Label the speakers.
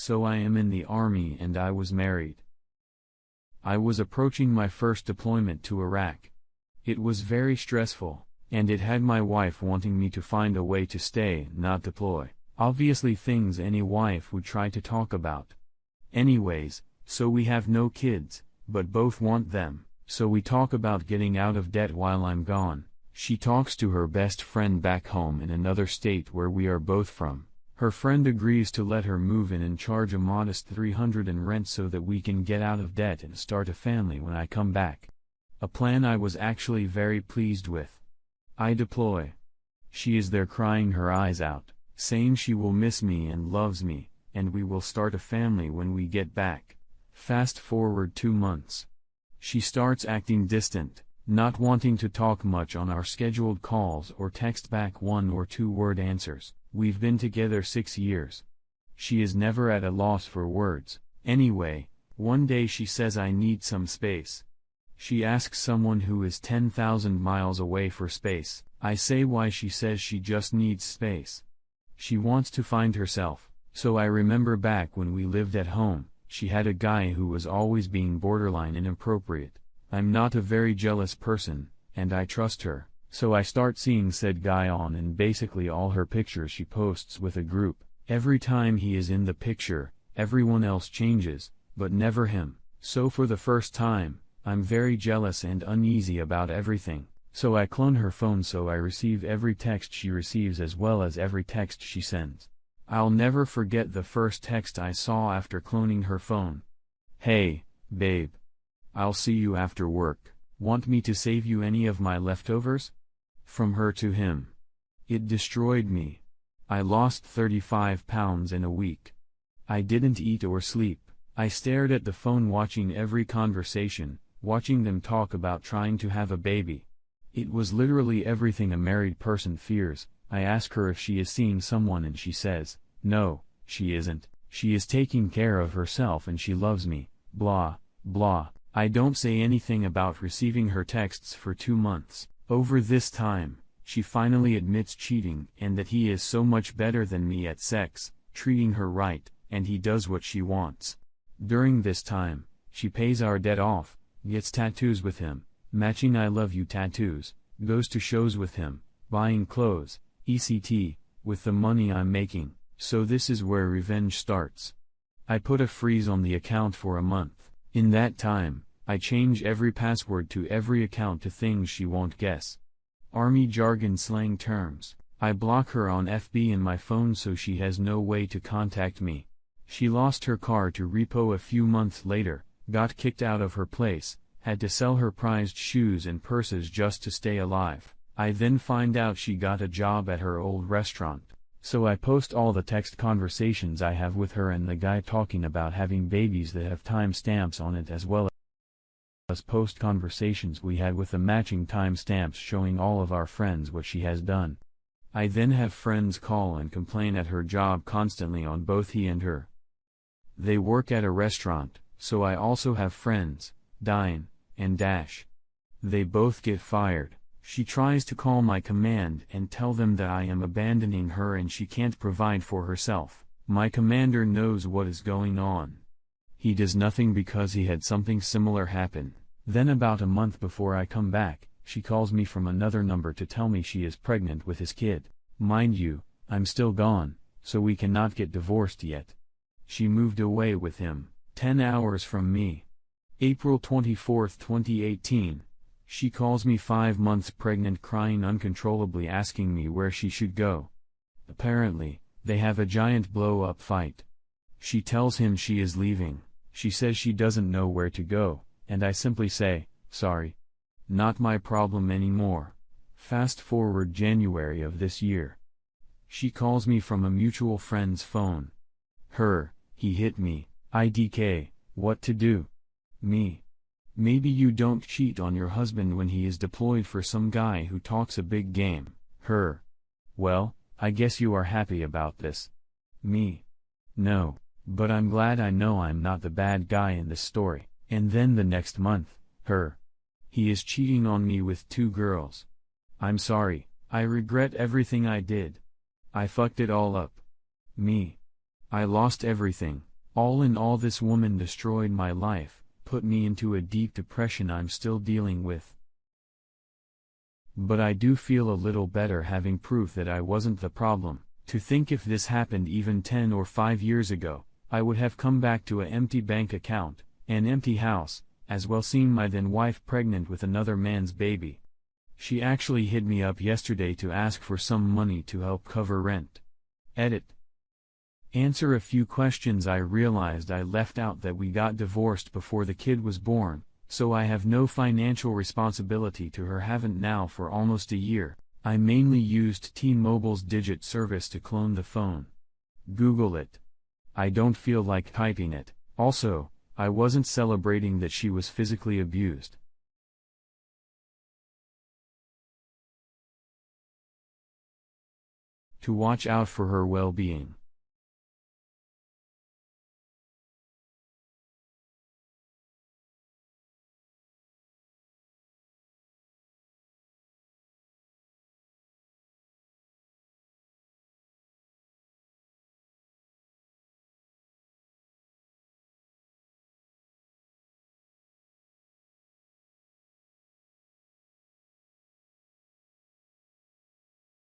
Speaker 1: So I am in the army and I was married. I was approaching my first deployment to Iraq. It was very stressful, and it had my wife wanting me to find a way to stay, not deploy. Obviously things any wife would try to talk about. Anyways, so we have no kids, but both want them, so we talk about getting out of debt while I'm gone. She talks to her best friend back home in another state where we are both from. Her friend agrees to let her move in and charge a modest $300 in rent so that we can get out of debt and start a family when I come back. A plan I was actually very pleased with. I deploy. She is there crying her eyes out, saying she will miss me and loves me, and we will start a family when we get back. Fast forward 2 months. She starts acting distant, not wanting to talk much on our scheduled calls or text back 1 or 2 word answers. We've been together 6 years. She is never at a loss for words. Anyway, one day she says I need some space. She asks someone who is 10,000 miles away for space. I say why. She says she just needs space. She wants to find herself. So I remember back when we lived at home, she had a guy who was always being borderline inappropriate. I'm not a very jealous person, and I trust her. So I start seeing said guy on in basically all her pictures she posts with a group. Every time he is in the picture, everyone else changes, but never him. So for the first time, I'm very jealous and uneasy about everything. So I clone her phone so I receive every text she receives as well as every text she sends. I'll never forget the first text I saw after cloning her phone. Hey, babe. I'll see you after work. Want me to save you any of my leftovers? From her to him. It destroyed me. I lost 35 pounds in a week. I didn't eat or sleep. I stared at the phone watching every conversation, watching them talk about trying to have a baby. It was literally everything a married person fears. I ask her if she is seeing someone and she says, no, she isn't. She is taking care of herself and she loves me, blah, blah. I don't say anything about receiving her texts for 2 months. Over this time, she finally admits cheating and that he is so much better than me at sex, treating her right, and he does what she wants. During this time, she pays our debt off, gets tattoos with him, matching I love you tattoos, goes to shows with him, buying clothes, etc., with the money I'm making. So this is where revenge starts. I put a freeze on the account for a month. In that time, I change every password to every account to things she won't guess. Army jargon slang terms. I block her on FB in my phone so she has no way to contact me. She lost her car to repo a few months later, got kicked out of her place, had to sell her prized shoes and purses just to stay alive. I then find out she got a job at her old restaurant. So I post all the text conversations I have with her and the guy talking about having babies that have timestamps on it, as well as post conversations we had with the matching timestamps showing all of our friends what she has done. I then have friends call and complain at her job constantly on both he and her. They work at a restaurant, so I also have friends, Dine and Dash. They both get fired. She tries to call my command and tell them that I am abandoning her and she can't provide for herself. My commander knows what is going on. He does nothing because he had something similar happen. Then about a month before I come back, she calls me from another number to tell me she is pregnant with his kid. Mind you, I'm still gone, so we cannot get divorced yet. She moved away with him, 10 hours from me. April 24, 2018. She calls me 5 months pregnant, crying uncontrollably, asking me where she should go. Apparently, they have a giant blow-up fight. She tells him she is leaving. She says she doesn't know where to go, and I simply say, sorry. Not my problem anymore. Fast forward January of this year. She calls me from a mutual friend's phone. Her, he hit me, IDK, what to do? Me. Maybe you don't cheat on your husband when he is deployed for some guy who talks a big game. Her. Well, I guess you are happy about this. Me. No, but I'm glad I know I'm not the bad guy in this story. And then the next month, her. He is cheating on me with 2 girls. I'm sorry, I regret everything I did. I fucked it all up. Me. I lost everything. All in all, this woman destroyed my life, put me into a deep depression I'm still dealing with. But I do feel a little better having proof that I wasn't the problem. To think if this happened even 10 or 5 years ago, I would have come back to an empty bank account, an empty house, as well seen my then wife pregnant with another man's baby. She actually hit me up yesterday to ask for some money to help cover rent. Edit. Answer a few questions. I realized I left out that we got divorced before the kid was born, so I have no financial responsibility to her. Haven't now for almost a year. I mainly used T-Mobile's digit service to clone the phone. Google it. I don't feel like typing it. Also, I wasn't celebrating that she was physically abused. To watch out for her well-being.